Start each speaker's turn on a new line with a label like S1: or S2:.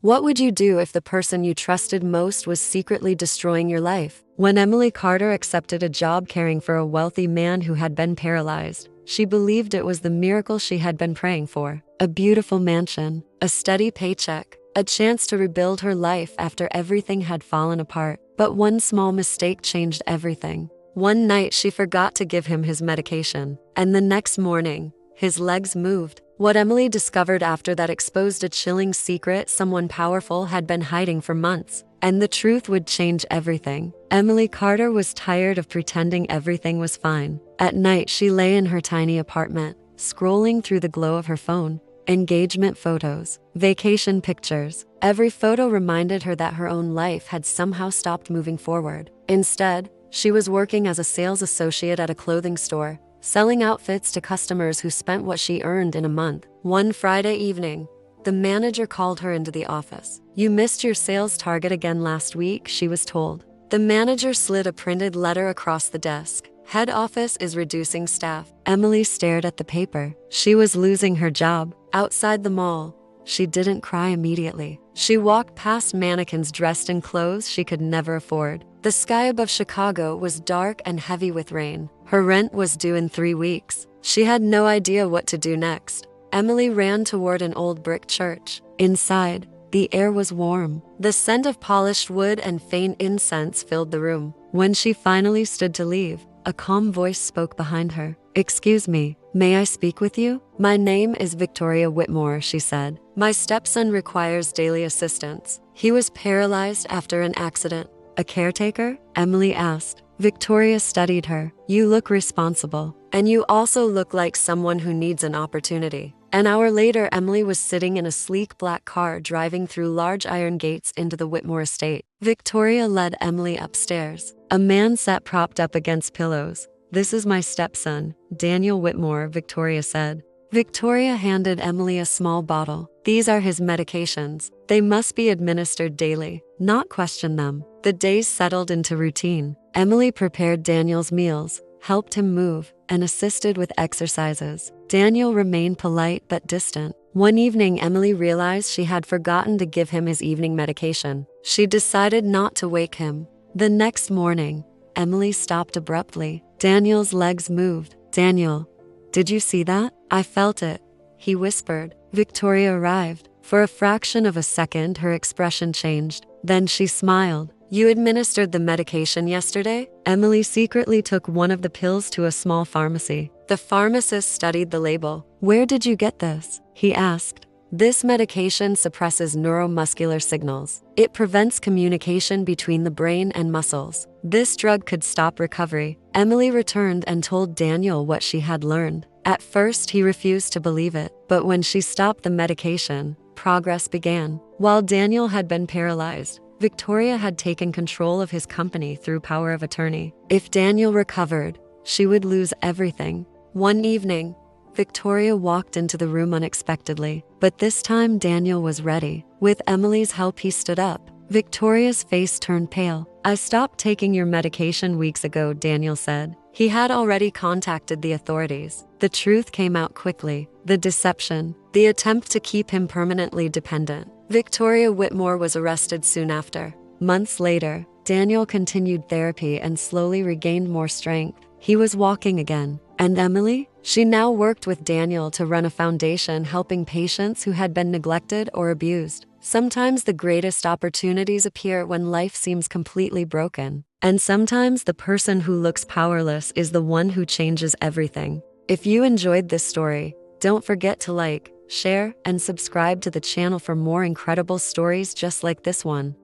S1: What would you do if the person you trusted most was secretly destroying your life? When Emily Carter accepted a job caring for a wealthy man who had been paralyzed, she believed it was the miracle she had been praying for. A beautiful mansion, a steady paycheck, a chance to rebuild her life after everything had fallen apart. But one small mistake changed everything. One night she forgot to give him his medication, and the next morning, his legs moved. What Emily discovered after that exposed a chilling secret someone powerful had been hiding for months, and the truth would change everything. Emily Carter was tired of pretending everything was fine. At night, she lay in her tiny apartment, scrolling through the glow of her phone. Engagement photos, vacation pictures. Every photo reminded her that her own life had somehow stopped moving forward. Instead, she was working as a sales associate at a clothing store, selling outfits to customers who spent what she earned in a month. One Friday evening, the manager called her into the office. "You missed your sales target again last week," she was told. The manager slid a printed letter across the desk. "Head office is reducing staff." Emily stared at the paper. She was losing her job. Outside the mall, she didn't cry immediately. She walked past mannequins dressed in clothes she could never afford. The sky above Chicago was dark and heavy with rain. Her rent was due in 3 weeks. She had no idea what to do next. Emily ran toward an old brick church. Inside, the air was warm. The scent of polished wood and faint incense filled the room. When she finally stood to leave, a calm voice spoke behind her. "Excuse me, may I speak with you?" "My name is Victoria Whitmore," she said. "My stepson requires daily assistance. He was paralyzed after an accident." "A caretaker?" Emily asked. Victoria studied her. "You look responsible. And you also look like someone who needs an opportunity." An hour later, Emily was sitting in a sleek black car driving through large iron gates into the Whitmore estate. Victoria led Emily upstairs. A man sat propped up against pillows. "This is my stepson, Daniel Whitmore," Victoria said. Victoria handed Emily a small bottle. "These are his medications. They must be administered daily, not question them." The days settled into routine. Emily prepared Daniel's meals, helped him move, and assisted with exercises. Daniel remained polite but distant. One evening, Emily realized she had forgotten to give him his evening medication. She decided not to wake him. The next morning, Emily stopped abruptly. Daniel's legs moved. "Daniel, did you see that?" "I felt it," he whispered. Victoria arrived. For a fraction of a second, her expression changed. Then she smiled. "You administered the medication yesterday?" Emily secretly took one of the pills to a small pharmacy. The pharmacist studied the label. "Where did you get this?" he asked. "This medication suppresses neuromuscular signals. It prevents communication between the brain and muscles. This drug could stop recovery." Emily returned and told Daniel what she had learned. At first, he refused to believe it, but when she stopped the medication, progress began. While Daniel had been paralyzed, Victoria had taken control of his company through power of attorney. If Daniel recovered, she would lose everything. One evening, Victoria walked into the room unexpectedly, but this time Daniel was ready. With Emily's help, he stood up. Victoria's face turned pale. "I stopped taking your medication weeks ago," Daniel said. He had already contacted the authorities. The truth came out quickly. The deception, the attempt to keep him permanently dependent. Victoria Whitmore was arrested soon after. Months later, Daniel continued therapy and slowly regained more strength. He was walking again. And Emily? She now worked with Daniel to run a foundation helping patients who had been neglected or abused. Sometimes the greatest opportunities appear when life seems completely broken. And sometimes the person who looks powerless is the one who changes everything. If you enjoyed this story, don't forget to like, share, and subscribe to the channel for more incredible stories just like this one.